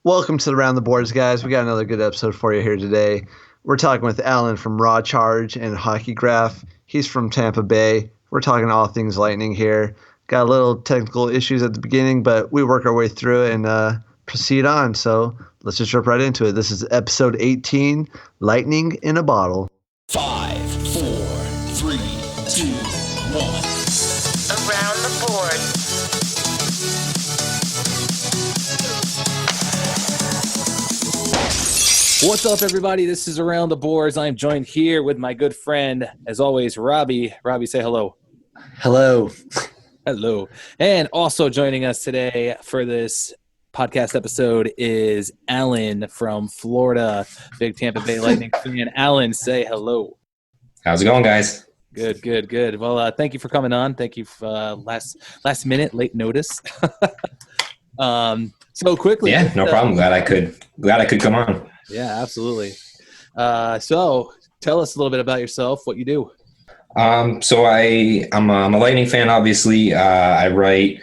Welcome to the Round the Boards, guys. We got another good episode for you here today. We're talking with Alan from rawcharge and Hockey Graph. He's from Tampa Bay. We're talking all things Lightning here. Got a little technical issues at the beginning, but we work our way through it and proceed on. So let's just jump right into it. This is episode 18, Lightning in a Bottle. 5, 4, 3, 2, 1. Around the board. What's up, everybody? This is Around the Boards. I'm joined here with my good friend, as always, Robbie. Robbie, say hello. Hello. Hello. And also joining us today for this podcast episode is Alan from Florida, big Tampa Bay Lightning fan. Alan, say hello. How's it going, guys? Good. Well, thank you for coming on. Thank you for last minute, late notice. So quickly. Yeah, no problem. Glad I could come on. Yeah, absolutely. So tell us a little bit about yourself, what you do. So I'm a Lightning fan, obviously. I write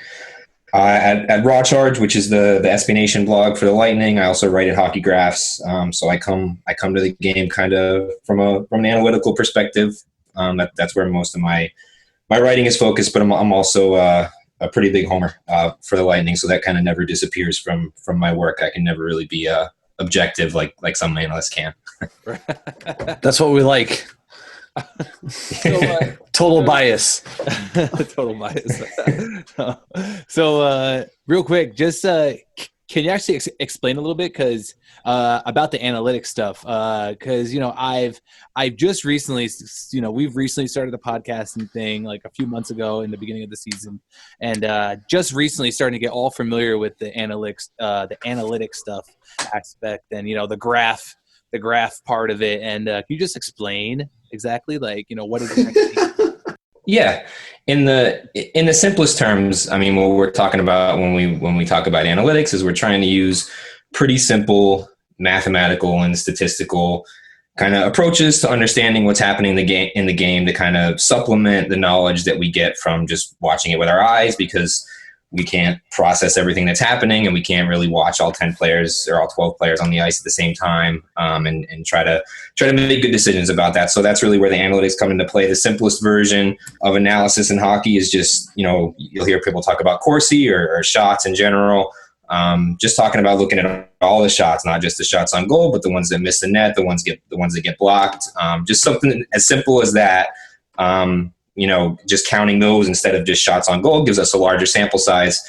at rawcharge, which is the SB Nation blog for the Lightning. I also write at Hockey Graphs. So I come to the game kind of from an analytical perspective. That's where most of my writing is focused, but I'm also a pretty big homer for the Lightning, so that kind of never disappears from my work. I can never really be objective like some analysts can. That's what we like. Total bias. Total bias. So real quick, just can you actually explain a little bit about the analytics stuff? Because I've just recently, we've recently started the podcasting thing like a few months ago in the beginning of the season, and just recently starting to get all familiar with the analytics stuff aspect, and the graph part of it. And can you just explain exactly what is it? Yeah, in the simplest terms, I mean, what we're talking about when we talk about analytics is we're trying to use pretty simple mathematical and statistical kind of approaches to understanding what's happening in the game to kind of supplement the knowledge that we get from just watching it with our eyes, because we can't process everything that's happening, and we can't really watch all 10 players or all 12 players on the ice at the same time, and try to make good decisions about that. So that's really where the analytics come into play. The simplest version of analysis in hockey is just, you'll hear people talk about Corsi or shots in general. Just talking about looking at all the shots, not just the shots on goal, but the ones that miss the net, the ones that get blocked. Just something as simple as that. Just counting those instead of just shots on goal gives us a larger sample size,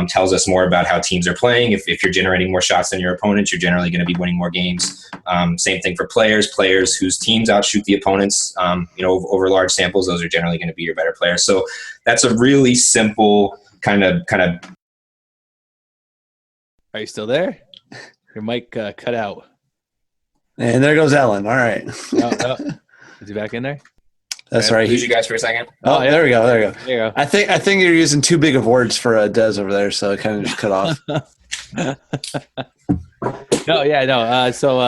tells us more about how teams are playing. If you're generating more shots than your opponents, you're generally going to be winning more games. Same thing for players whose teams outshoot the opponents, over large samples, those are generally going to be your better players. So that's a really simple kind of. Are you still there? Your mic cut out. And there goes Alan. All right. Oh. Is he back in there? That's Can I right. lose you guys for a second? Oh, yeah. There we go. There you go. I think you're using too big of words for Dez over there, so it kind of just cut off. No. So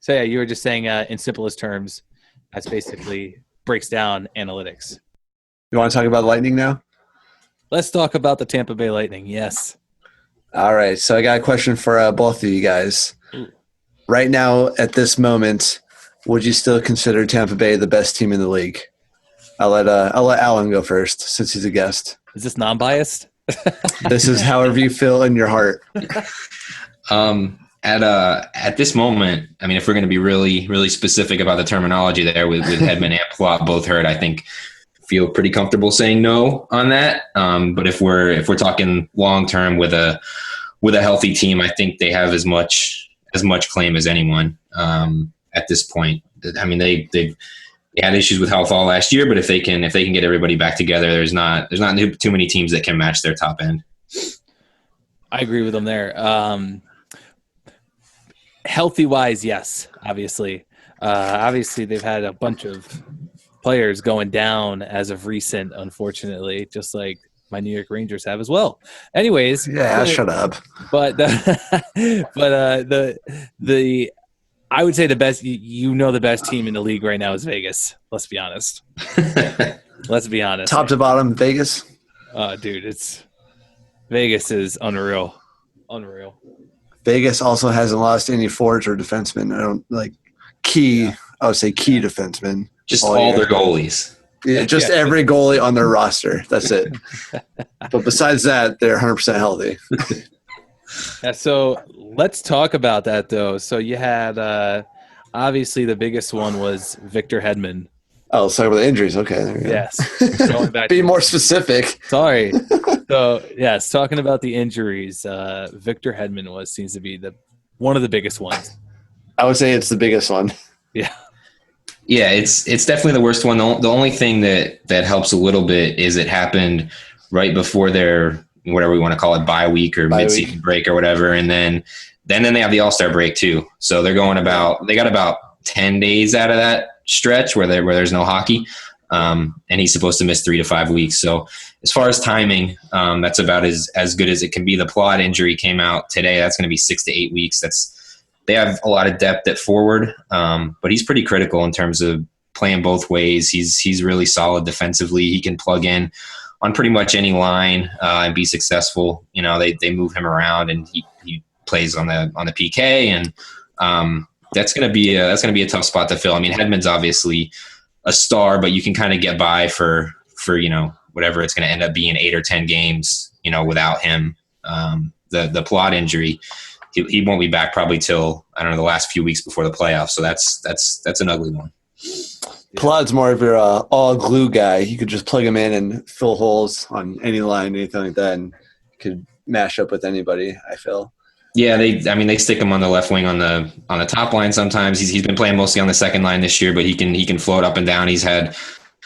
yeah, you were just saying in simplest terms, that's basically breaks down analytics. You want to talk about Lightning now? Let's talk about the Tampa Bay Lightning. Yes. All right. So I got a question for both of you guys. Ooh. Right now, at this moment, would you still consider Tampa Bay the best team in the league? I'll let Alan go first since he's a guest. Is this non-biased? This is however you feel in your heart. At this moment, I mean, if we're going to be really, really specific about the terminology there with Hedman and Plot both hurt, I think feel pretty comfortable saying no on that. But if we're talking long term with a healthy team, I think they have as much claim as anyone at this point. I mean, they had issues with health all last year, but if they can get everybody back together, there's not too many teams that can match their top end. I agree with them there. Healthy wise, yes, obviously. Obviously, they've had a bunch of players going down as of recent, unfortunately, just like my New York Rangers have as well. Anyways, shut up. But the I would say the best. The best team in the league right now is Vegas. Let's be honest. Top to bottom, Vegas. Dude, Vegas is unreal. Vegas also hasn't lost any forwards or defensemen. I would say key defensemen. Just all their goalies. Yeah, just every goalie on their roster. That's it. But besides that, they're 100% healthy. Yeah, so let's talk about that, though. So you had obviously the biggest one was Victor Hedman. Oh, sorry about the injuries. Okay. There we go. Yes. Going back Be more specific. Sorry. So, yes, talking about the injuries, Victor Hedman seems to be one of the biggest ones. I would say it's the biggest one. Yeah. Yeah, it's definitely the worst one. The only thing that helps a little bit is it happened right before their, whatever we want to call it, bye week or mid-season break or whatever, and then they have the All-Star break too. So they got about 10 days out of that stretch where there's no hockey, and he's supposed to miss 3 to 5 weeks. So as far as timing, that's about as good as it can be. The Plot injury came out today. That's going to be 6 to 8 weeks. They have a lot of depth at forward, but he's pretty critical in terms of playing both ways. He's really solid defensively. He can plug in on pretty much any line and be successful. You know, they move him around, and he plays on the PK, and that's going to be a tough spot to fill. I mean, Hedman's obviously a star, but you can kind of get by for whatever it's going to end up being 8 or 10 games, without him. The Plot injury, he won't be back probably till, I don't know, the last few weeks before the playoffs. So that's an ugly one. Plot's more of your all glue guy. You could just plug him in and fill holes on any line, anything like that, and could mash up with anybody, I feel. Yeah, they stick him on the left wing on the top line sometimes. He's been playing mostly on the second line this year, but he can float up and down. He's had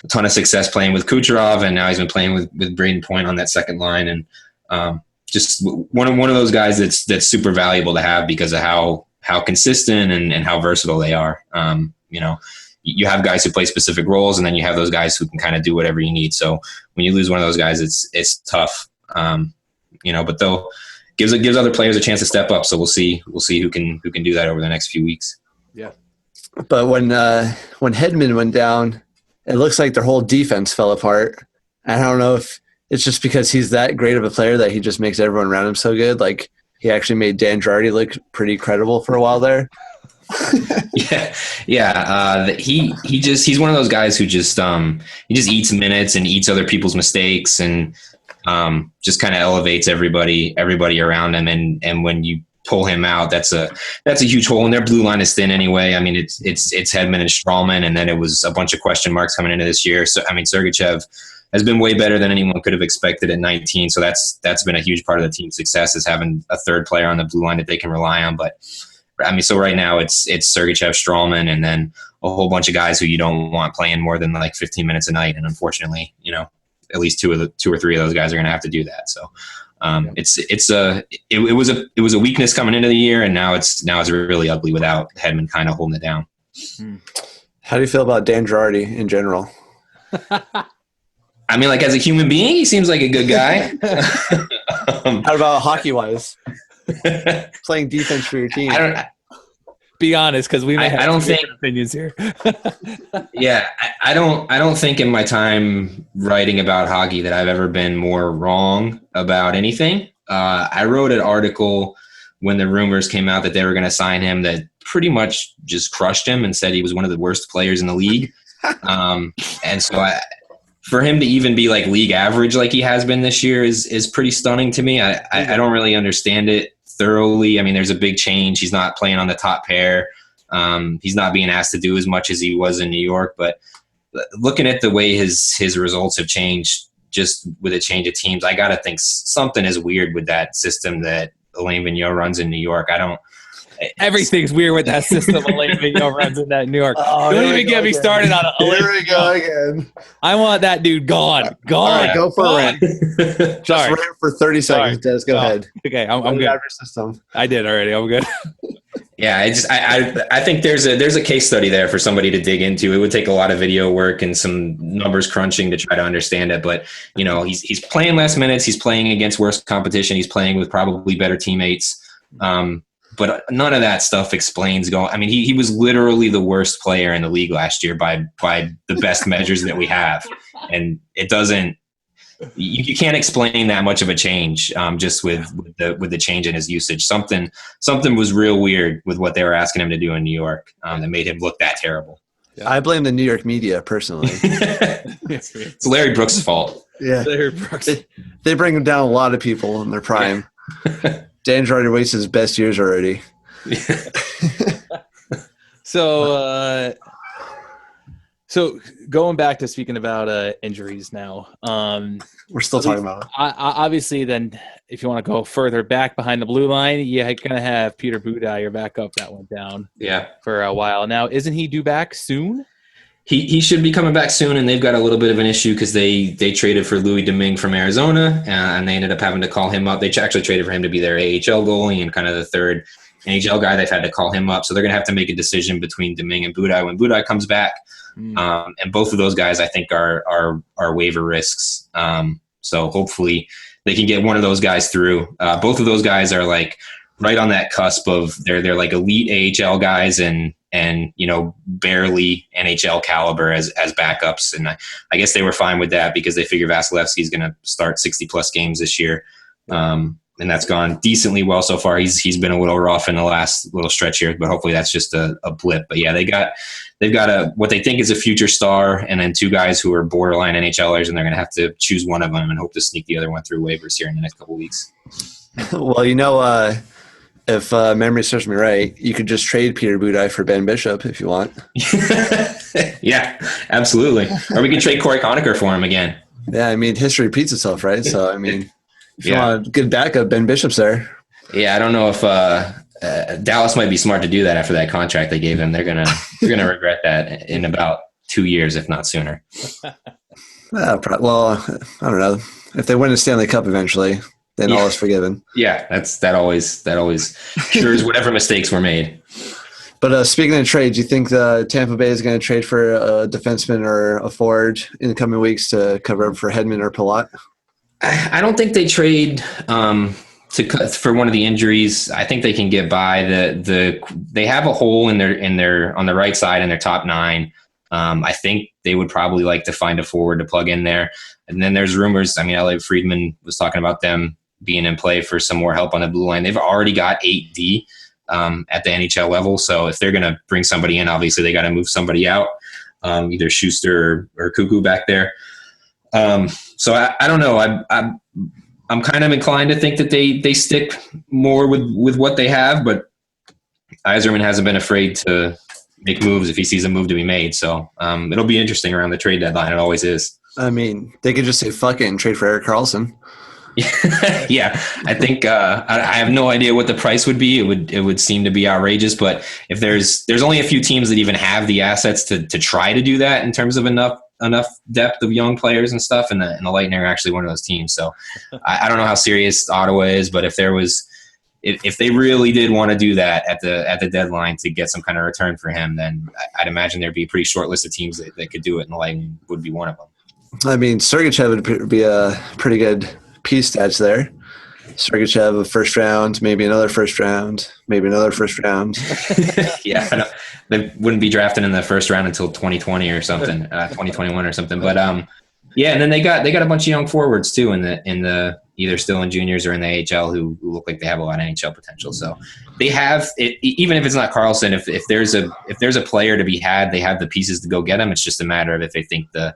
a ton of success playing with Kucherov, and now he's been playing with Braden Point on that second line, and just one of those guys that's super valuable to have because of how consistent and how versatile they are. You have guys who play specific roles, and then you have those guys who can kind of do whatever you need. So when you lose one of those guys, it's tough. But though gives other players a chance to step up. So we'll see who can do that over the next few weeks. Yeah. But when Hedman went down, it looks like their whole defense fell apart. I don't know if it's just because he's that great of a player that he just makes everyone around him so good. Like, he actually made Dan Girardi look pretty credible for a while there. Yeah. He's one of those guys who just eats minutes and eats other people's mistakes and just kind of elevates everybody around him. And when you pull him out, that's a huge hole. And their blue line is thin anyway. I mean, it's Hedman and Strawman, and then it was a bunch of question marks coming into this year. So I mean, Sergachev has been way better than anyone could have expected at 19. So that's been a huge part of the team's success, is having a third player on the blue line that they can rely on. But I mean, so right now it's Sergachev, Strawman, and then a whole bunch of guys who you don't want playing more than like 15 minutes a night. And unfortunately, at least two or three of those guys are going to have to do that. So it was a weakness coming into the year, and now it's really ugly without Hedman kind of holding it down. How do you feel about Dan Girardi in general? I mean, like, as a human being, he seems like a good guy. How about hockey-wise? Playing defense for your team. Be honest, because we may have different opinions here. Yeah, I don't think in my time writing about hockey that I've ever been more wrong about anything. I wrote an article when the rumors came out that they were going to sign him that pretty much just crushed him and said he was one of the worst players in the league. And so for him to even be like league average like he has been this year is pretty stunning to me. I don't really understand it thoroughly. I mean, there's a big change. He's not playing on the top pair. He's not being asked to do as much as he was in New York. But looking at the way his results have changed just with a change of teams, I got to think something is weird with that system that Alain Vigneault runs in New York. Everything's weird with that system Alain Vigneault runs in that New York. Don't even get me started on it. Here we go again. I want that dude gone. All right, go for a rant. Just Sorry. rant for 30 seconds, Des. Go ahead. Okay, I'm good. System. I did already. I'm good. Yeah, I think there's a case study there for somebody to dig into. It would take a lot of video work and some numbers crunching to try to understand it. But he's playing less minutes. He's playing against worse competition. He's playing with probably better teammates. But none of that stuff explains going. I mean, he was literally the worst player in the league last year by the best measures that we have, and it doesn't. you can't explain that much of a change just with the change in his usage. Something was real weird with what they were asking him to do in New York that made him look that terrible. Yeah. I blame the New York media personally. It's Larry Brooks' fault. Yeah, Larry Brooks. They bring down a lot of people in their prime. Dan Girardi wasted his best years already. So going back to speaking about injuries now, we're still talking about it. Obviously, then if you want to go further back behind the blue line, you kind of have Peter Budaj, your backup, that went down. Yeah, for a while now. Isn't he due back soon? He should be coming back soon, and they've got a little bit of an issue because they traded for Louis Domingue from Arizona, and they ended up having to call him up. They actually traded for him to be their AHL goalie and kind of the third NHL guy. They've had to call him up, so they're going to have to make a decision between Domingue and Budaj when Budaj comes back. And both of those guys, I think, are waiver risks. So hopefully they can get one of those guys through. Both of those guys are like right on that cusp of they're like elite AHL guys and barely NHL caliber as backups. And I guess they were fine with that because they figure Vasilevsky's going to start 60 plus games this year. And that's gone decently well so far. He's been a little rough in the last little stretch here, but hopefully that's just a blip. But yeah, they've got what they think is a future star, and then two guys who are borderline NHLers, and they're going to have to choose one of them and hope to sneak the other one through waivers here in the next couple of weeks. Well, if memory serves me right, you could just trade Peter Budaj for Ben Bishop if you want. Yeah, absolutely. Or we could trade Corey Conacher for him again. Yeah, I mean, history repeats itself, right? So, I mean, if you want a good backup, Ben Bishop's there. Yeah, I don't know if Dallas might be smart to do that after that contract they gave him. They're gonna regret that in about 2 years, if not sooner. Well, I don't know. If they win the Stanley Cup eventually, then all is forgiven. Yeah, that always cures whatever mistakes were made. But speaking of trades, you think the Tampa Bay is going to trade for a defenseman or a forward in the coming weeks to cover up for Hedman or Palat? I don't think they trade to cut for one of the injuries. I think they can get by. They have a hole in their on the right side in their top nine. I think they would probably like to find a forward to plug in there. And then there's rumors. I mean, Elliot Friedman was talking about them being in play for some more help on the blue line. They've already got 8D at the NHL level. So if they're going to bring somebody in, obviously they got to move somebody out, either Schuster or Cuckoo back there. So I don't know. I'm kind of inclined to think that they stick more with what they have, but Yzerman hasn't been afraid to make moves if he sees a move to be made. So it'll be interesting around the trade deadline. It always is. I mean, they could just say fuck it and trade for Erik Karlsson. Yeah, I think I have no idea what the price would be. It would seem to be outrageous, but if there's only a few teams that even have the assets to try to do that in terms of enough depth of young players and stuff, and the Lightning are actually one of those teams. So I don't know how serious Ottawa is, but if they really did want to do that at the deadline to get some kind of return for him, then I'd imagine there'd be a pretty short list of teams that could do it, and the Lightning would be one of them. I mean, Sergachev would be a pretty good piece stats there. Sergachev, a first round, maybe another first round, maybe another first round. Yeah, I know. They wouldn't be drafted in the first round until 2020 or something, 2021 or something. But yeah, and then they got a bunch of young forwards too in the either still in juniors or in the AHL who look like they have a lot of NHL potential. So they have it, even if it's not Karlsson, if there's a player to be had, they have the pieces to go get them. It's just a matter of if they think the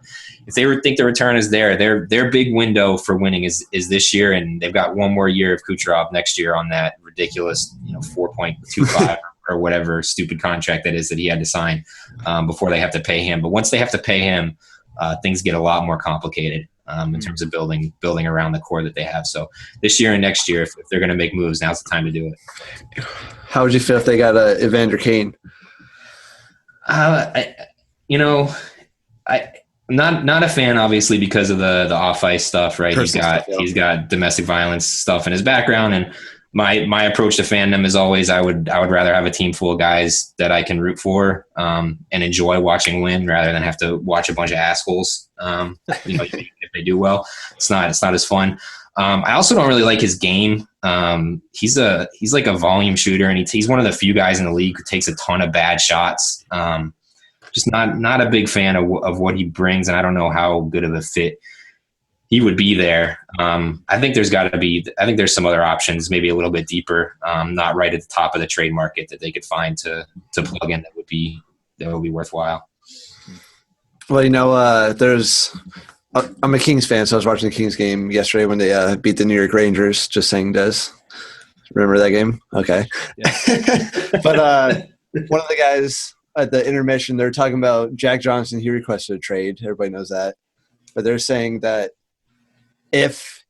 return is there. Their big window for winning is this year, and they've got one more year of Kucherov next year on that ridiculous 4.25 or whatever stupid contract that is that he had to sign before they have to pay him. But once they have to pay him, things get a lot more complicated in terms of building around the core that they have. So this year and next year, if they're going to make moves, now's the time to do it. How would you feel if they got Evander Kane? I'm not a fan, obviously, because of the off ice stuff, right? He's got domestic violence stuff in his background, and my approach to fandom is always I would rather have a team full of guys that I can root for and enjoy watching win rather than have to watch a bunch of assholes. If they do well, it's not as fun. I also don't really like his game. He's like a volume shooter, and he's one of the few guys in the league who takes a ton of bad shots. Just not a big fan of what he brings, and I don't know how good of a fit he would be there. I think there's some other options, maybe a little bit deeper, not right at the top of the trade market that they could find to plug in that would be worthwhile. Well, I'm a Kings fan, so I was watching the Kings game yesterday when they beat the New York Rangers. Just saying, Des. Remember that game? Okay. Yeah. But one of the guys at the intermission, they're talking about Jack Johnson. He requested a trade. Everybody knows that. But they're saying that if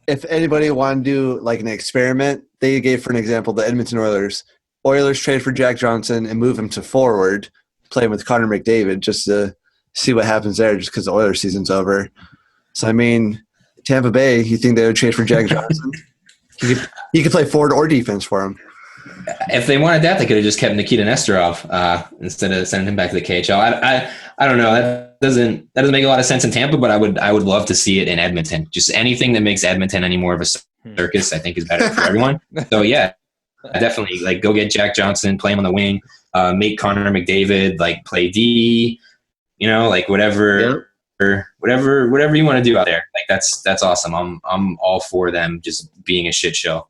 anybody wanted to do like an experiment, they gave, for an example, the Edmonton Oilers. Oilers trade for Jack Johnson and move him to forward, playing with Connor McDavid just to see what happens there just because the Oilers season's over. So, I mean, Tampa Bay, you think they would trade for Jack Johnson? He could play forward or defense for him. If they wanted that, they could have just kept Nikita Nesterov instead of sending him back to the KHL. I don't know. That doesn't make a lot of sense in Tampa, but I would love to see it in Edmonton. Just anything that makes Edmonton any more of a circus, I think, is better for everyone. So yeah, definitely like go get Jack Johnson, play him on the wing, make Connor McDavid like play D, like whatever you want to do out there. Like that's awesome. I'm all for them just being a shit show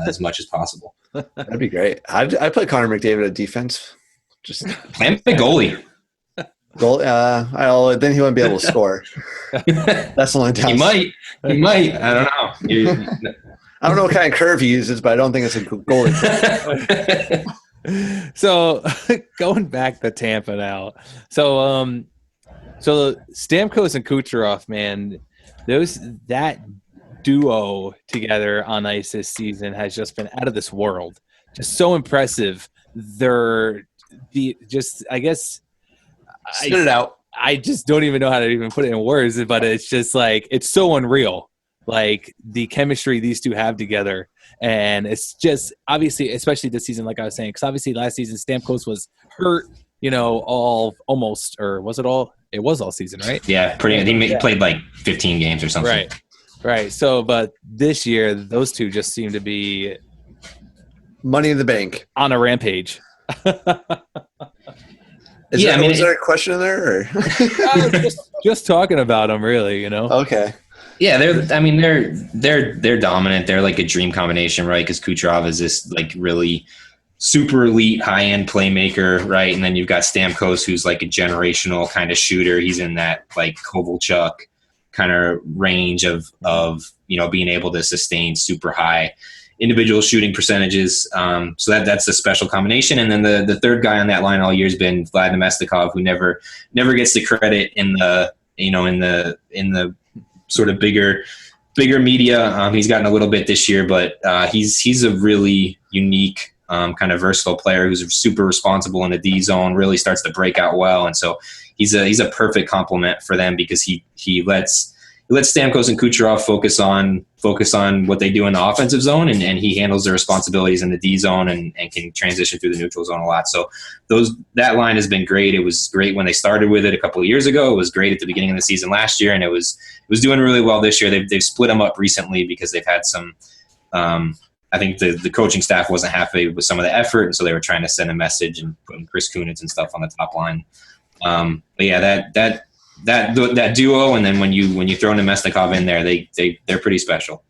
as much as possible. That'd be great. I put Connor McDavid at defense. Just play him the goalie. Then he wouldn't be able to score. That's the only time. He might. I don't know. I don't know what kind of curve he uses, but I don't think it's a goalie. So going back to Tampa now. So Stamkos and Kucherov, man, that duo together on ice this season has just been out of this world. Just so impressive. Spit it out. I just don't even know how to even put it in words, but it's just like it's so unreal. Like the chemistry these two have together, and it's just obviously, especially this season, like I was saying, because obviously last season Stamkos was hurt, all almost, or was it all? It was all season, right? Yeah, he played like 15 games or something. Right. So, but this year, those two just seem to be money in the bank on a rampage. Was there a question in there? Or? just talking about them, really, Okay. Yeah, they're dominant. They're like a dream combination, right? Because Kucherov is this like really super elite high end playmaker, right? And then you've got Stamkos, who's like a generational kind of shooter. He's in that like Kovalchuk kind of range of being able to sustain super high individual shooting percentages. So that's a special combination. And then the third guy on that line all year has been Vlad Nemestikov, who never gets the credit in the sort of bigger media. He's gotten a little bit this year, but he's a really unique kind of versatile player who's super responsible in the D zone, really starts to break out well. And so he's a perfect complement for them because he lets Stamkos and Kucherov focus on what they do in the offensive zone, and he handles their responsibilities in the D zone and can transition through the neutral zone a lot. So that line has been great. It was great when they started with it a couple of years ago. It was great at the beginning of the season last year, and it was doing really well this year. They've split them up recently because they've had some I think the coaching staff wasn't happy with some of the effort, and so they were trying to send a message and putting Chris Kunitz and stuff on the top line. But yeah, that duo, and then when you throw Nemestikov in there, they're pretty special.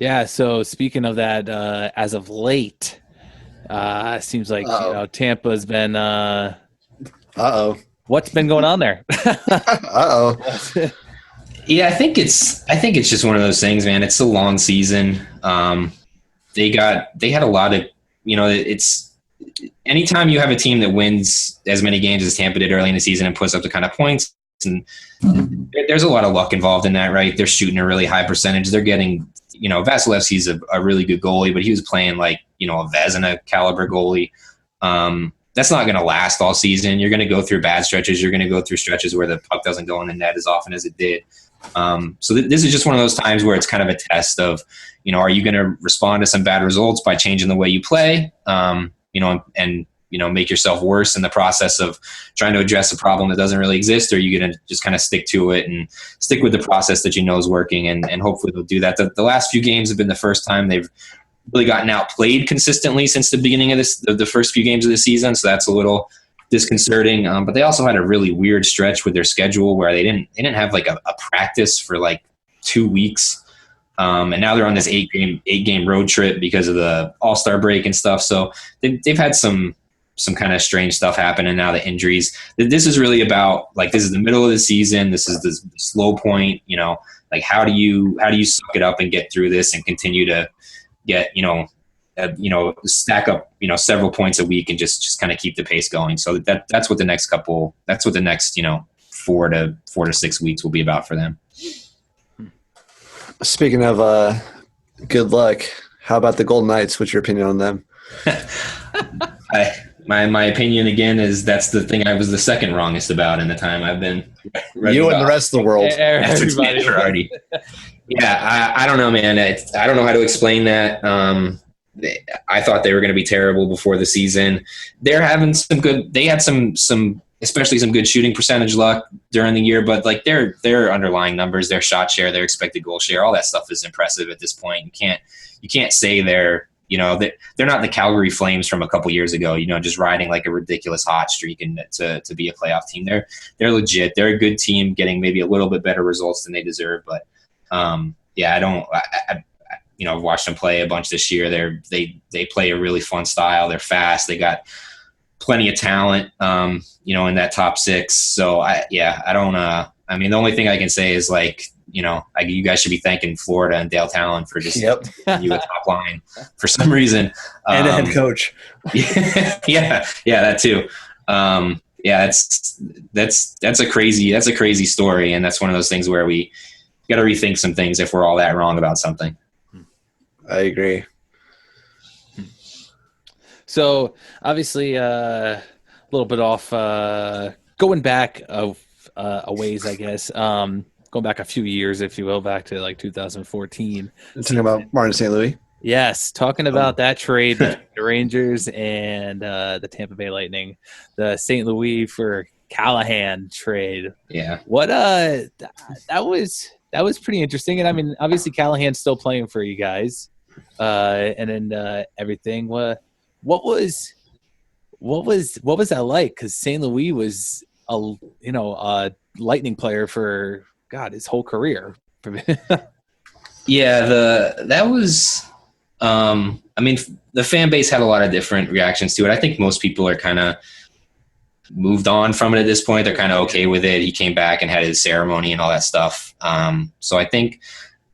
Yeah. So speaking of that, as of late, seems like Tampa's been. What's been going on there? Yeah, I think it's just one of those things, man. It's a long season. They had a lot of, it's anytime you have a team that wins as many games as Tampa did early in the season and puts up the kind of points, and there's a lot of luck involved in that, right? They're shooting a really high percentage. They're getting, Vasilevsky's a really good goalie, but he was playing like, a Vezina caliber goalie. That's not going to last all season. You're going to go through bad stretches. You're going to go through stretches where the puck doesn't go in the net as often as it did. So this is just one of those times where it's kind of a test of, are you going to respond to some bad results by changing the way you play, and make yourself worse in the process of trying to address a problem that doesn't really exist, or are you going to just kind of stick to it and stick with the process that is working, and hopefully they'll do that. The last few games have been the first time they've really gotten outplayed consistently since the beginning of the first few games of the season, so that's a little disconcerting. But they also had a really weird stretch with their schedule where they didn't have like a practice for like 2 weeks. And now they're on this eight game road trip because of the All-Star break and stuff. So they've had some kind of strange stuff happen, and now the injuries. This is really about, like, this is the middle of the season. This is the slow point. Like, how do you suck it up and get through this and continue to get stack up several points a week and just kind of keep the pace going. So that's what the next 4 to 6 weeks will be about for them. Speaking of good luck, how about the Golden Knights? What's your opinion on them? My opinion again is that's the thing I was the second wrongest about in the time I've been. You and the rest of the world. That's what's already. Yeah, I don't know, man. I don't know how to explain that. I thought they were going to be terrible before the season. They're having some good. They had some especially some good shooting percentage luck during the year, but like their underlying numbers, their shot share, their expected goal share, all that stuff is impressive at this point. You can't say they're not the Calgary Flames from a couple years ago, just riding like a ridiculous hot streak and to be a playoff team. They're legit. They're a good team, getting maybe a little bit better results than they deserve. But I've watched them play a bunch this year. They play a really fun style. They're fast. They got plenty of talent, in that top six. So I don't. The only thing I can say is you guys should be thanking Florida and Dale Talon for just giving you a top line for some reason. And a head coach. Yeah, that too. That's a crazy story, and that's one of those things where we got to rethink some things if we're all that wrong about something. I agree. So obviously, a little bit off, going back a ways, I guess. Going back a few years, if you will, back to like 2014. Talking about Martin St. Louis. Yes, talking about that trade between the Rangers and the Tampa Bay Lightning, the St. Louis for Callahan trade. Yeah, what that was pretty interesting. And obviously Callahan's still playing for you guys, and then everything. What was that like? Because St. Louis was a Lightning player for his whole career. Yeah, that was. The fan base had a lot of different reactions to it. I think most people are kind of moved on from it at this point. They're kind of okay with it. He came back and had his ceremony and all that stuff. So I think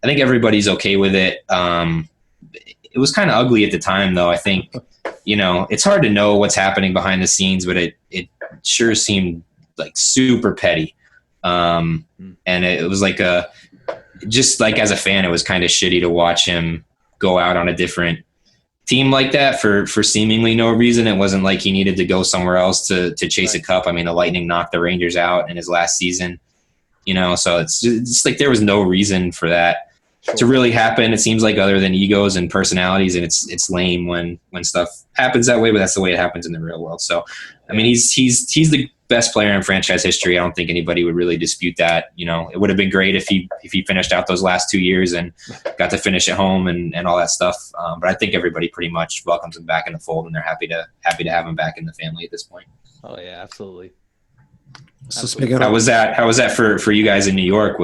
everybody's okay with it. It was kind of ugly at the time, though. I think, it's hard to know what's happening behind the scenes, but it sure seemed like super petty. And it was just as a fan, it was kind of shitty to watch him go out on a different team like that for seemingly no reason. It wasn't like he needed to go somewhere else to chase a cup. The Lightning knocked the Rangers out in his last season, so it's like there was no reason for that to really happen. It seems like, other than egos and personalities, and it's lame when stuff happens that way, but that's the way it happens in the real world. So, he's the best player in franchise history. I don't think anybody would really dispute that. It would have been great if he finished out those last 2 years and got to finish at home and all that stuff. But I think everybody pretty much welcomes him back in the fold, and they're happy to have him back in the family at this point. Oh yeah, absolutely. So speaking of, how was that for you guys in New York?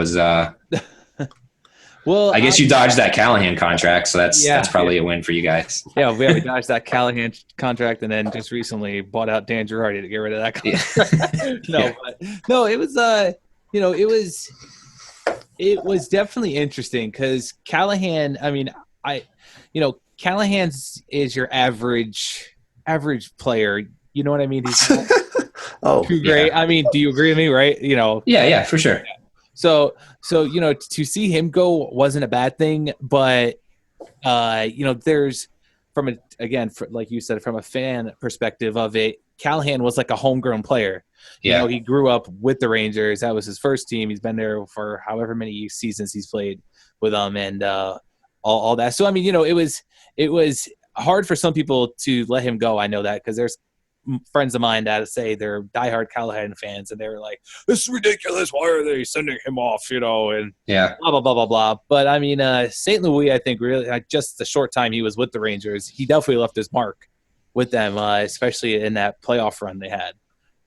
Well, I guess you dodged that Callahan contract, so that's probably a win for you guys. Yeah, we dodged that Callahan contract, and then just recently bought out Dan Girardi to get rid of that contract. It was definitely interesting because Callahan. Callahan's is your average player. You know what I mean? He's not too great. Yeah. Do you agree with me? Right? Yeah, for sure. So to see him go wasn't a bad thing, but there's like you said, from a fan perspective of it, Callahan was like a homegrown player. Yeah. He grew up with the Rangers. That was his first team. He's been there for however many seasons he's played with them, and all that. So it was hard for some people to let him go. I know that because there's friends of mine that say they're diehard Callahan fans, and they were like, "This is ridiculous. Why are they sending him off?" And blah blah blah blah blah. But St. Louis, I think really just the short time he was with the Rangers, he definitely left his mark with them, especially in that playoff run they had.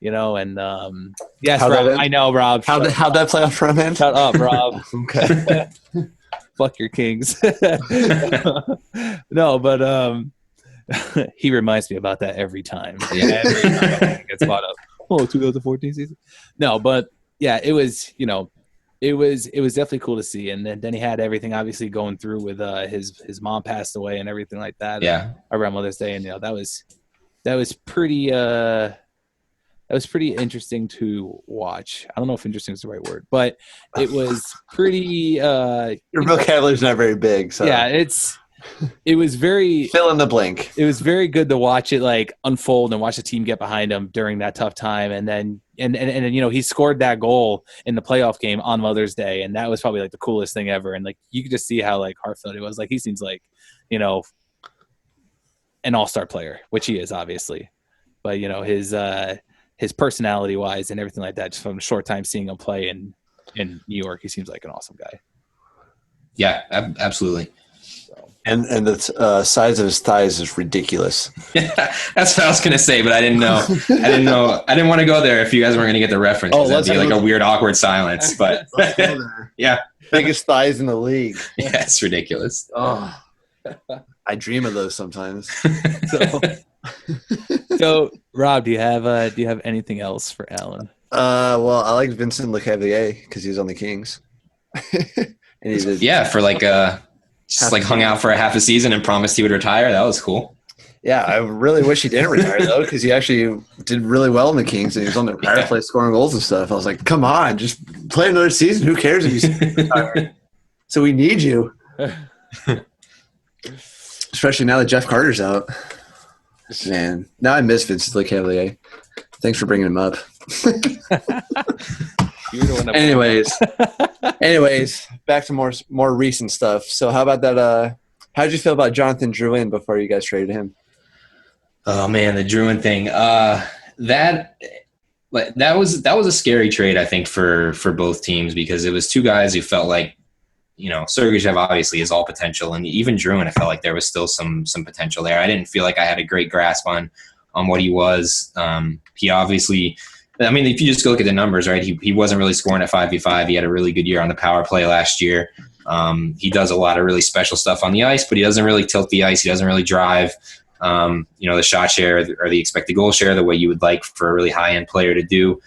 And yes, How'd Rob, that end? I know, Rob. How'd that playoff run end? Shut up, Rob. Okay. Fuck your Kings. No, but he reminds me about that every time. Yeah. Every time it gets brought up. 2014 season. No, but yeah, it was, it was definitely cool to see. And then he had everything obviously going through with his mom passed away and everything like that. Yeah. Around Mother's Day, and that was pretty interesting to watch. I don't know if interesting is the right word, but it was pretty Your vocabulary's not very big, so yeah, it was very fill in the blank. it was very good to watch it like unfold and watch the team get behind him during that tough time. And then and he scored that goal in the playoff game on Mother's Day, and that was probably like the coolest thing ever. And like you could just see how like heartfelt it was. Like he seems like an all-star player, which he is obviously, but his personality wise and everything like that, just from a short time seeing him play in New York, he seems like an awesome guy. Yeah, absolutely. And the size of his thighs is ridiculous. That's what I was gonna say, but I didn't know. I didn't want to go there if you guys weren't gonna get the reference. Oh, That'd be like a weird, awkward silence. But yeah, Biggest thighs in the league. yeah, it's ridiculous. Oh, I dream of those sometimes. So Rob, do you have anything else for Alan? Well, I like Vincent Lecavalier because he was on the Kings. And he did, Yeah, for just like hung out for a half a season and promised he would retire. That was cool. Yeah, I really wish he didn't retire though, because he actually did really well in the Kings, and he was on the power play scoring goals and stuff. I was like, come on, just play another season. Who cares if he's retired? So we need you, especially now that Jeff Carter's out. Man, now I miss Vincent Lecavalier. Thanks for bringing him up. Anyways, back to more recent stuff. So how about that? How did you feel about Jonathan Drouin before you guys traded him? Oh man, the Drouin thing. That was a scary trade, I think, for both teams, because it was two guys who felt like, Sergachev obviously is all potential, and even Drouin, I felt like there was still some potential there. I didn't feel like I had a great grasp on what he was. He obviously, I mean, if you just go look at the numbers, right? He wasn't really scoring at 5v5. He had a really good year on the power play last year. He does a lot of really special stuff on the ice, but he doesn't really tilt the ice. He doesn't really drive, the shot share or the expected goal share the way you would like for a really high-end player to do.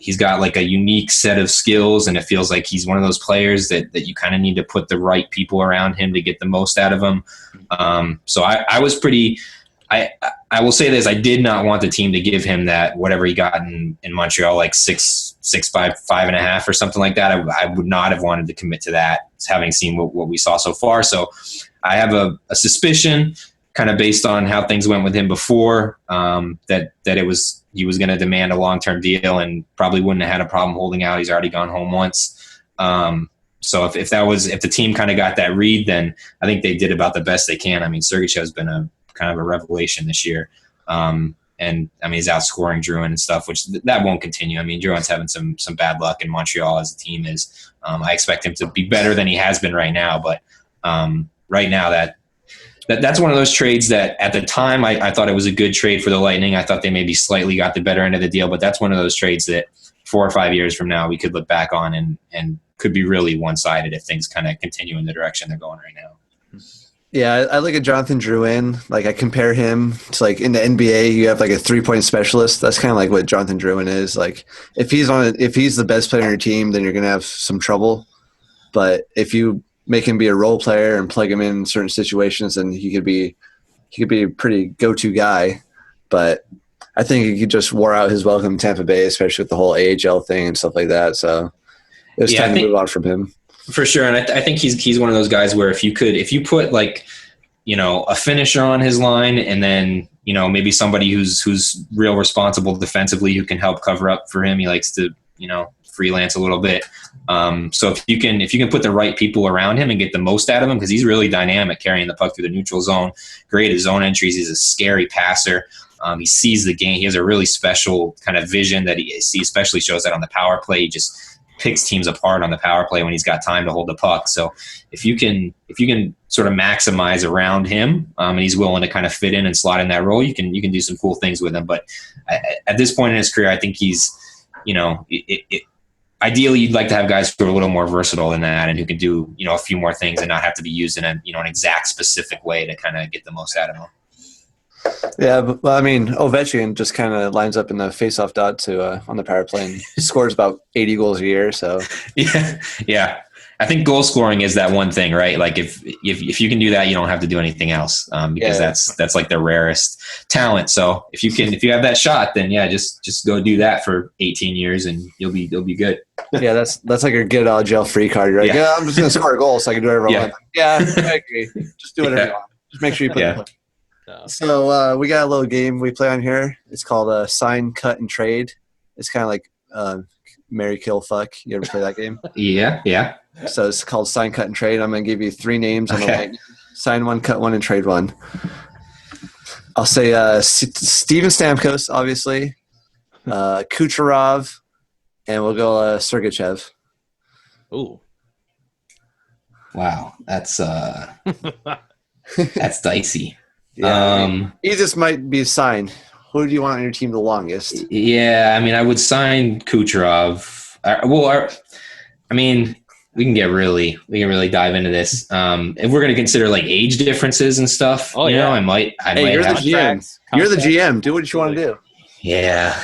He's got like a unique set of skills, and it feels like he's one of those players that you kind of need to put the right people around him to get the most out of him. So I was pretty – I will say this: I did not want the team to give him that whatever he got in Montreal, like 6'5", 5.5 or something like that. I would not have wanted to commit to that, having seen what we saw so far. So I have a suspicion, kind of based on how things went with him before, that he was going to demand a long-term deal and probably wouldn't have had a problem holding out. He's already gone home once. So if the team kind of got that read, then I think they did about the best they can. I mean, Sergachev has been kind of a revelation this year. And I mean, he's outscoring Drouin and stuff, which that won't continue. I mean, Drouin's having some bad luck in Montreal as a team is. I expect him to be better than he has been right now. But right now that's one of those trades that at the time I thought it was a good trade for the Lightning. I thought they maybe slightly got the better end of the deal, but that's one of those trades that 4 or 5 years from now we could look back on and could be really one-sided if things kind of continue in the direction they're going right now. Yeah, I look at Jonathan Drouin. Like, I compare him to, like, in the NBA, you have like a 3-point specialist. That's kind of like what Jonathan Drouin is. Like, if he's the best player on your team, then you're gonna have some trouble. But if you make him be a role player and plug him in certain situations, then he could be a pretty go-to guy. But I think he just wore out his welcome in Tampa Bay, especially with the whole AHL thing and stuff like that. So it was time to move on from him. For sure, and I think he's one of those guys where if you put like, a finisher on his line, and then maybe somebody who's real responsible defensively who can help cover up for him. He likes to freelance a little bit. So if you can put the right people around him and get the most out of him, because he's really dynamic carrying the puck through the neutral zone, great at zone entries. He's a scary passer. He sees the game. He has a really special kind of vision that he especially shows that on the power play. picks teams apart on the power play when he's got time to hold the puck. So if you can sort of maximize around him, and he's willing to kind of fit in and slot in that role, you can do some cool things with him. But at this point in his career, I think he's, ideally you'd like to have guys who are a little more versatile than that and who can do, a few more things and not have to be used in an exact specific way to kind of get the most out of them. Yeah, but Ovechkin just kind of lines up in the face-off dot on the power play and scores about 80 goals a year. So yeah. I think goal scoring is that one thing, right? Like if you can do that, you don't have to do anything else, because that's like the rarest talent. So if you have that shot, then just go do that for 18 years and you'll be good. Yeah, that's like your get out of jail free card. You're like, I'm just gonna score a goal so I can do whatever I want. Yeah, I agree. Just do whatever you want. Just make sure you put it in. So we got a little game we play on here. It's called Sign, Cut, and Trade. It's kind of like Marry, Kill, Fuck. You ever play that game? Yeah. So it's called Sign, Cut, and Trade. I'm going to give you 3 names on the line. Sign one, cut one, and trade one. I'll say Steven Stamkos, obviously, Kucherov, and we'll go Sergachev. Ooh. Wow. That's that's dicey. Yeah, easiest might be signed. Who do you want on your team the longest? Yeah, I would sign Kucherov. We can dive into this. If we're going to consider like age differences and stuff, I might. You're the GM. You're the GM. Do what you want to do. Yeah,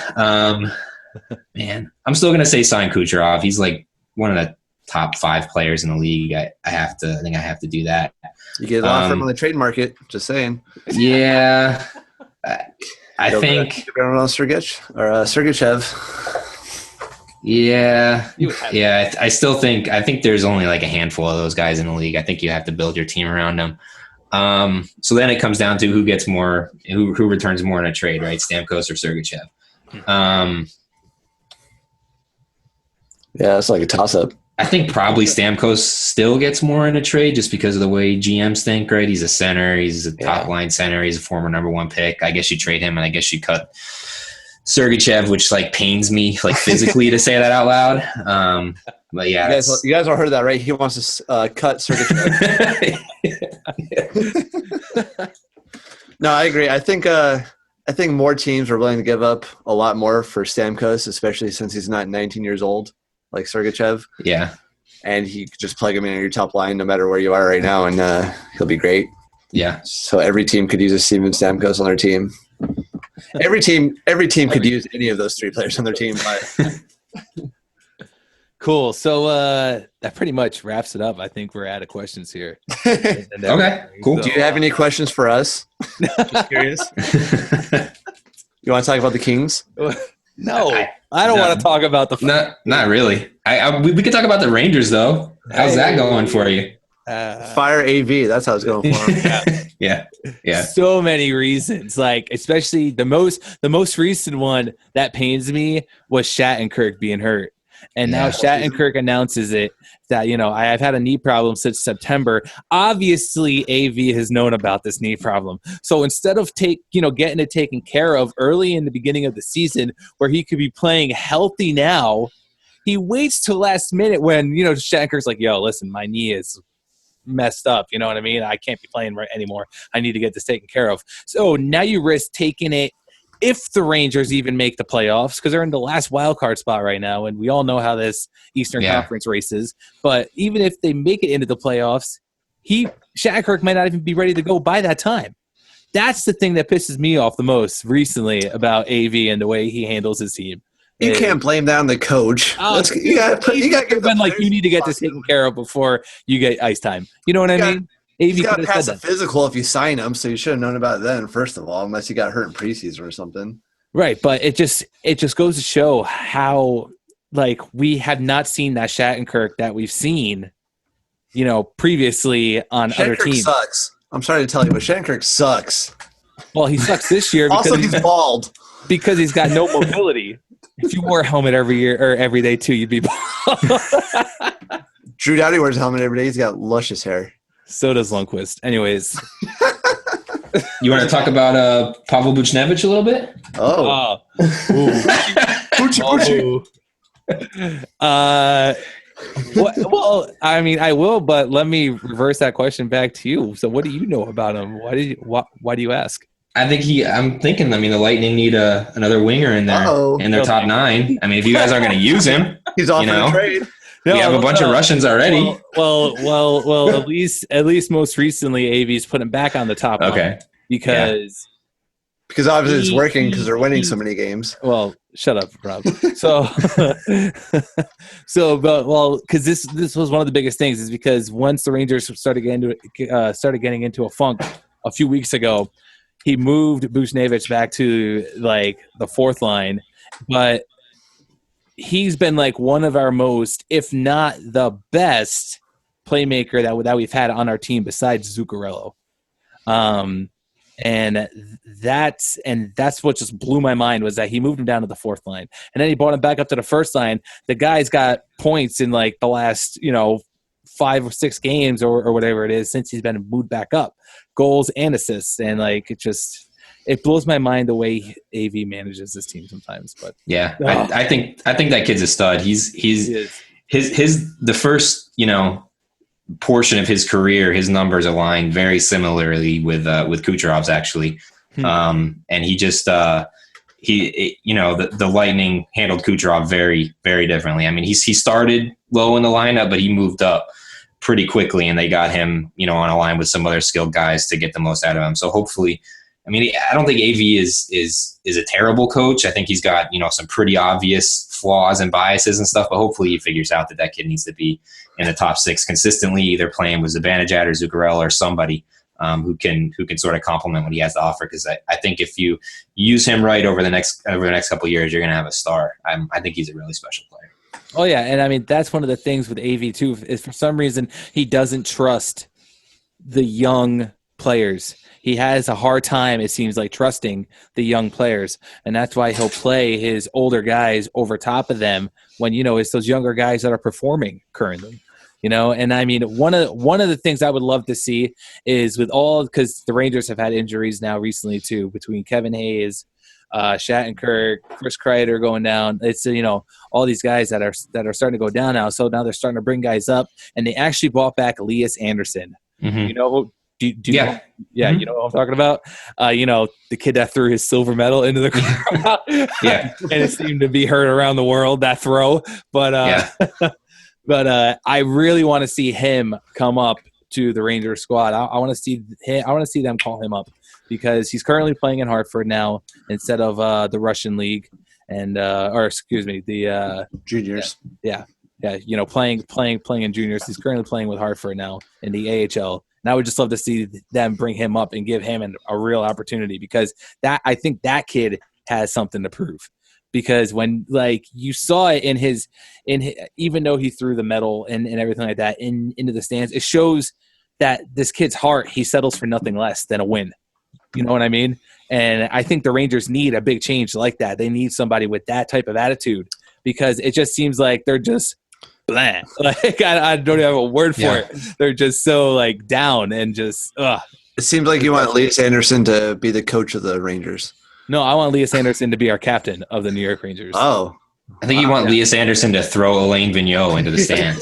man, I'm still going to say sign Kucherov. He's like one of the top 5 players in the league. I think I have to do that. You get an offer on the trade market. Just saying. Yeah, I think everyone else Sergachev. Yeah. I still think there's only like a handful of those guys in the league. I think you have to build your team around them. So then it comes down to who gets more, who returns more in a trade, right? Stamkos or Sergachev. Yeah, it's like a toss-up. I think probably Stamkos still gets more in a trade just because of the way GMs think, right? He's a center. He's a top-line center. He's a former number 1 pick. I guess you trade him, and I guess you cut Sergachev, which like pains me like physically to say that out loud. But yeah, you guys all heard that, right? He wants to cut Sergachev. No, I agree. I think more teams are willing to give up a lot more for Stamkos, especially since he's not 19 years old like Sergachev. Yeah, and he could just plug him in your top line no matter where you are right now, and he'll be great. Yeah. So every team could use a Steven Stamkos on their team. Every team could use any of those 3 players on their team. But. Cool. So that pretty much wraps it up. I think we're out of questions here. Okay, cool. Do you have any questions for us? Just curious. You want to talk about the Kings? No, I don't want to talk about the. Not really. We could talk about the Rangers though. How's that going for you? Fire AV. That's how it's going for him. Yeah. So many reasons, like especially the most recent one that pains me was Shattenkirk being hurt, and now Shattenkirk announces it that I've had a knee problem since September. Obviously, AV has known about this knee problem, so instead of getting it taken care of early in the beginning of the season, where he could be playing healthy now, he waits till last minute when Shattenkirk's like, "Yo, listen, my knee is messed up, you know what I mean? I can't be playing right anymore. I need to get this taken care of." So now you risk taking it if the Rangers even make the playoffs, because they're in the last wild card spot right now, and we all know how this Eastern Conference race is. But even if they make it into the playoffs, Shattenkirk might not even be ready to go by that time. That's the thing that pisses me off the most recently about AV and the way he handles his team. You can't blame that on the coach. You got to you need to get this taken care of before you get ice time. You know what I mean? He's got to pass a physical if you sign him, so you should have known about it then, first of all, unless he got hurt in preseason or something. Right, but it just goes to show how we have not seen that Shattenkirk that we've seen, previously on other teams. Sucks. I'm sorry to tell you, but Shattenkirk sucks. Well, he sucks this year because also he's bald. Because he's got no mobility. If you wore a helmet every year or every day too, you'd be bald. Drew Doughty wears a helmet every day. He's got luscious hair. So does Lundqvist. Anyways. You want to talk about Pavel Buchnevich a little bit? Oh. Well, I mean, I will, but let me reverse that question back to you. So, what do you know about him? Why do you ask? I'm thinking, the Lightning need another winger in there in their top 9. I mean, if you guys aren't going to use him, He's off in a trade. We have a bunch of Russians already. Well. At least most recently, AV's put him back on the top line because obviously it's working because they're winning so many games. Well, shut up, Rob. Because this was one of the biggest things is because once the Rangers started getting into a funk a few weeks ago, he moved Buchnevich back to like the 4th line, but he's been like one of our most, if not the best, playmaker that we've had on our team besides Zuccarello. And that's what just blew my mind was that he moved him down to the 4th line, and then he brought him back up to the 1st line. The guy's got points in like the last 5 or 6 games or whatever it is since he's been moved back up, goals and assists, and like it blows my mind the way AV manages this team sometimes. But yeah, I think that kid's a stud. He's the first portion of his career, his numbers align very similarly with Kucherov's actually. And he just the Lightning handled Kucherov very, very differently. I mean, he started low in the lineup, but he moved up pretty quickly, and they got him, on a line with some other skilled guys to get the most out of him. So hopefully, I mean, I don't think AV is a terrible coach. I think he's got, some pretty obvious flaws and biases and stuff, but hopefully he figures out that kid needs to be in the top 6 consistently, either playing with Zibanejad or Zuccarello or somebody who can sort of complement what he has to offer. Because I think if you use him right over the next couple of years, you're going to have a star. I think he's a really special player. Oh yeah, and I mean that's one of the things with AV too. Is for some reason he doesn't trust the young players. He has a hard time, it seems like, trusting the young players, and that's why he'll play his older guys over top of them when it's those younger guys that are performing currently. And I mean, one of the things I would love to see is because the Rangers have had injuries now recently too, between Kevin Hayes, Shattenkirk, Chris Kreider going down. It's all these guys that are starting to go down now. So now they're starting to bring guys up, and they actually brought back Elias Anderson. Mm-hmm. Yeah, you know what I'm talking about. The kid that threw his silver medal into the crowd. Yeah, and it seemed to be heard around the world, that throw. But but I really want to see him come up to the Rangers squad. I want to see him. I want to see them call him up because he's currently playing in Hartford now instead of the Russian league the juniors. Yeah. Playing in juniors. He's currently playing with Hartford now in the AHL. And I would just love to see them bring him up and give him a real opportunity because I think that kid has something to prove. Because when you saw it in his even though he threw the medal and everything like that into the stands, it shows that this kid's heart, he settles for nothing less than a win. You know what I mean? And I think the Rangers need a big change like that. They need somebody with that type of attitude because it just seems like they're just bland. I don't even have a word for it. They're just so down and just ugh. It seems like you want Elias Anderson to be the coach of the Rangers. No, I want Elias Anderson to be our captain of the New York Rangers. Oh. I think you want Elias Anderson to throw Alain Vigneault into the stands.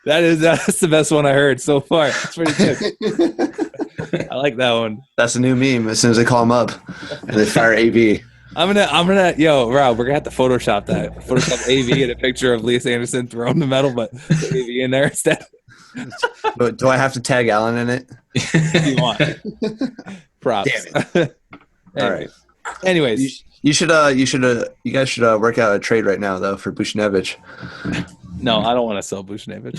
That's the best one I heard so far. It's pretty good. I like that one. That's a new meme as soon as they call him up and they fire AV. I'm gonna Rob, we're gonna have to Photoshop that. Photoshop AV and a picture of Elias Anderson throwing the medal, but AV in there instead. But do I have to tag Alan in it? If you want. Props. Damn it. All right. Anyways. You guys should work out a trade right now though for Buchnevich. No, I don't want to sell Buchnevich.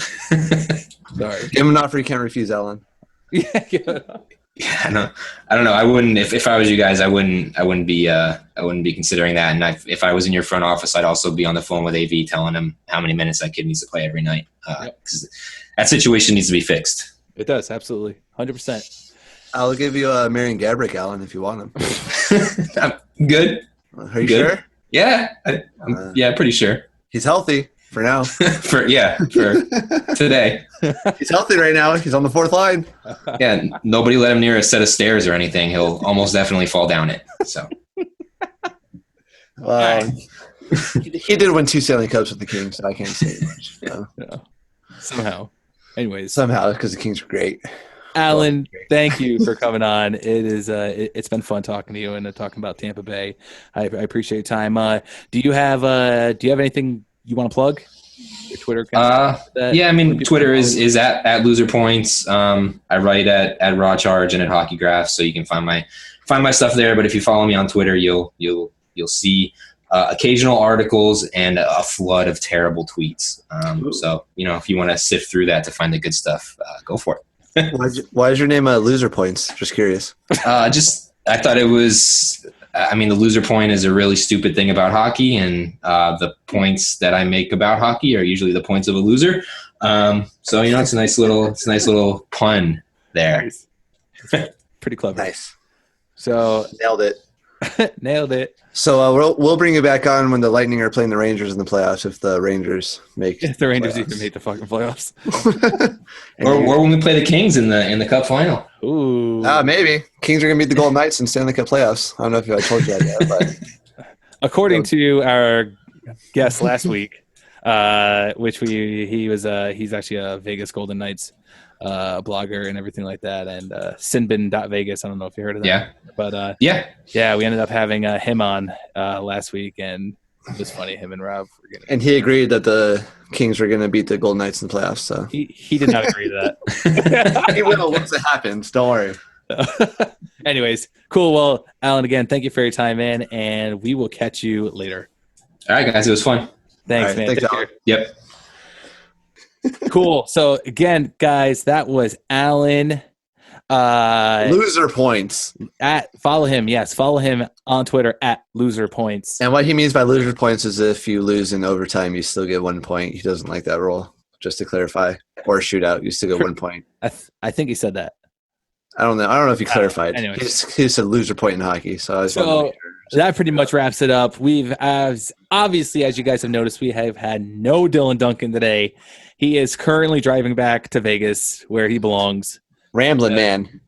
Sorry. Give him an offer you can't refuse, Alan. Yeah, give it up. Yeah, I don't know. I wouldn't if I was you guys. I wouldn't be considering that. And if I was in your front office, I'd also be on the phone with AV telling him how many minutes that kid needs to play every night. Because that situation needs to be fixed. It does, absolutely, 100%. I'll give you Marian Gaborik, Alan, if you want him. I'm good. Are you sure? Yeah, I'm pretty sure. He's healthy for now. for today. He's healthy right now. He's on the fourth line. Yeah, nobody let him near a set of stairs or anything. He'll almost definitely fall down it. So, He did win 2 Stanley Cups with the Kings, so I can't say much. So. Yeah. Somehow. Anyways. Somehow, because the Kings are great. Alan, thank you for coming on. It is it's been fun talking to you and talking about Tampa Bay. I appreciate your time. Do you have anything you want to plug? Your Twitter account? Yeah, I mean, Twitter is at Loser Points. I write at rawcharge and at Hockey Graph, so you can find my stuff there. But if you follow me on Twitter, you'll see occasional articles and a flood of terrible tweets. So if you want to sift through that to find the good stuff, go for it. Why is your name Loser Points? Just curious. I thought it was. I mean, the loser point is a really stupid thing about hockey, and the points that I make about hockey are usually the points of a loser. So it's a nice little pun there. Nice. Pretty clever. Nice. So nailed it. Nailed it. So we'll bring you back on when the Lightning are playing the Rangers in the playoffs if the Rangers make the Rangers even make the fucking playoffs. or when we play the Kings in the Cup final. Ooh. Maybe. Kings are going to beat the Golden Knights in Stanley Cup playoffs. I don't know if I told you that yet, but according to our guest last week, he's actually a Vegas Golden Knights blogger and everything like that, and Sinbin.Vegas. I don't know if you heard of that. Yeah. But yeah, we ended up having him on last week, and it was funny. Him and Rob were getting. And he agreed that the Kings were going to beat the Golden Knights in the playoffs. So he did not agree to that. He will once it happens. Don't worry. Anyways, cool. Well, Alan, again, thank you for your time, man, and we will catch you later. All right, guys. It was fun. Thanks, man. Thanks, Take Alan. care. Yep. Cool. So again, guys, that was Alan. Loser Points. Follow him. Yes, follow him on Twitter at Loser Points. And what he means by loser points is if you lose in overtime, you still get 1 point. He doesn't like that rule. Just to clarify, or shootout, you still get 1 point. I think he said that. I don't know if he clarified. Anyways. He said loser point in hockey. So That pretty much wraps it up. Obviously, as you guys have noticed, we have had no Dylan Duncan today. He is currently driving back to Vegas, where he belongs. Rambling man.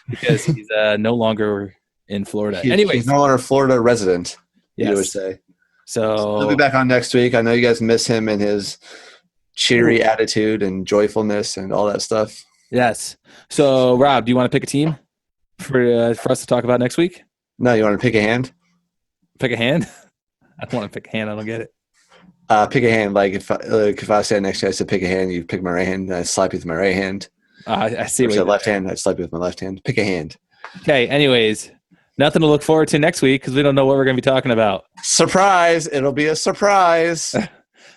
Because he's no longer in Florida. He's no longer a Florida resident, yes. you would say. So he'll be back on next week. I know you guys miss him and his cheery attitude and joyfulness and all that stuff. Yes. So, Rob, do you want to pick a team for us to talk about next week? No, you want to pick a hand? Pick a hand? I don't want to pick a hand. I don't get it. Pick a hand. Like if I stand next to you, I said pick a hand. You pick my right hand. And I slap you with my right hand. I see. Or left hand. I slap you with my left hand. Pick a hand. Okay. Anyways, nothing to look forward to next week because we don't know what we're going to be talking about. Surprise! It'll be a surprise.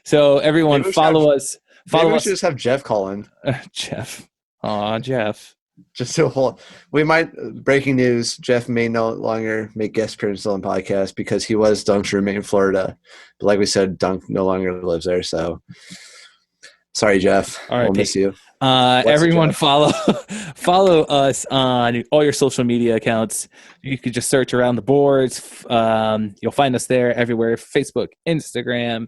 So everyone, follow us. Maybe we should just have Jeff call in. Jeff. Aw, Jeff. Just to hold. We might. Breaking news: Jeff may no longer make guest appearances on the podcast because he was Dunk's roommate in Florida. But like we said, Dunk no longer lives there. So sorry, Jeff. All right, we'll miss you. Everyone, follow us on all your social media accounts. You could just search Around the Boards. You'll find us there everywhere: Facebook, Instagram,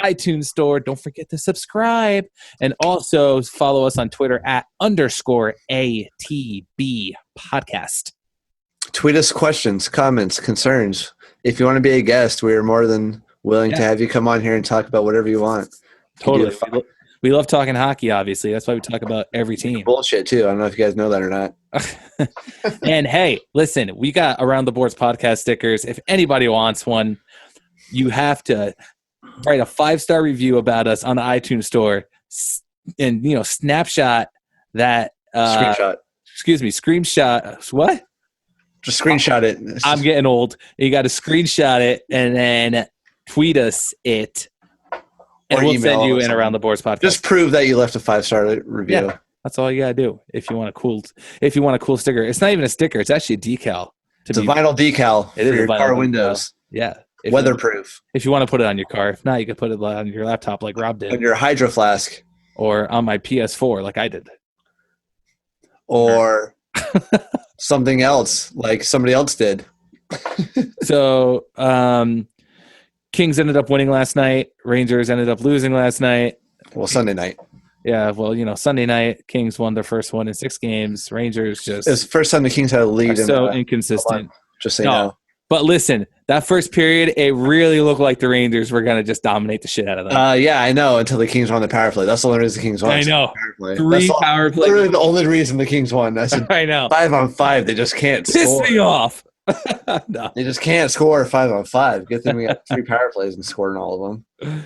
iTunes Store. Don't forget to subscribe, and also follow us on Twitter at _ATB podcast. Tweet us questions, comments, concerns. If you want to be a guest, we are more than willing to have you come on here and talk about whatever you want. Totally. We love talking hockey, obviously. That's why we talk about every team. Bullshit, too. I don't know if you guys know that or not. And, hey, listen, we got Around the Boards podcast stickers. If anybody wants one, you have to write a 5-star review about us on the iTunes Store and, snapshot that. Screenshot. Excuse me, screenshot. What? Just screenshot it. I'm getting old. You got to screenshot it and then tweet us it. And we'll send you in Around the Boards podcast. Just prove that you left a 5-star review. Yeah, that's all you gotta do if you want a cool sticker. It's not even a sticker; it's actually a decal. It's a vinyl decal for your car windows. Yeah, weatherproof. If you want to put it on your car, if not, you can put it on your laptop like Rob did, on your hydro flask, or on my PS4 like I did, or something else like somebody else did. So, Kings ended up winning last night. Rangers ended up losing last night. Well, Sunday night. Yeah, well, Sunday night, Kings won their first one in 6 games. Rangers just... It was the first time the Kings had a lead. So inconsistent. Just so you know. But listen, that first period, it really looked like the Rangers were going to just dominate the shit out of them. Yeah, I know. Until the Kings won the power play. That's the only reason the Kings won. I know. Power 3 power plays. Literally the only reason the Kings won. That's I know. 5-on-5. They just can't Piss score. me off. No. They just can't score 5-on-5. Good thing we got 3 power plays and scored in all of them.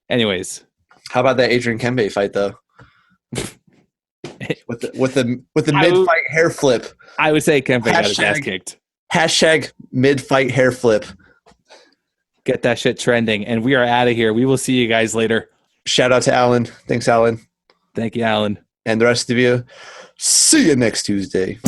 Anyways, how about that Adrian Kembe fight though? with the mid-fight hair flip. I would say Kempe got his ass kicked. Hashtag mid-fight hair flip. Get that shit trending, and we are out of here. We will see you guys later. Shout out to Alan. Thanks, Alan. Thank you, Alan. And the rest of you, see you next Tuesday.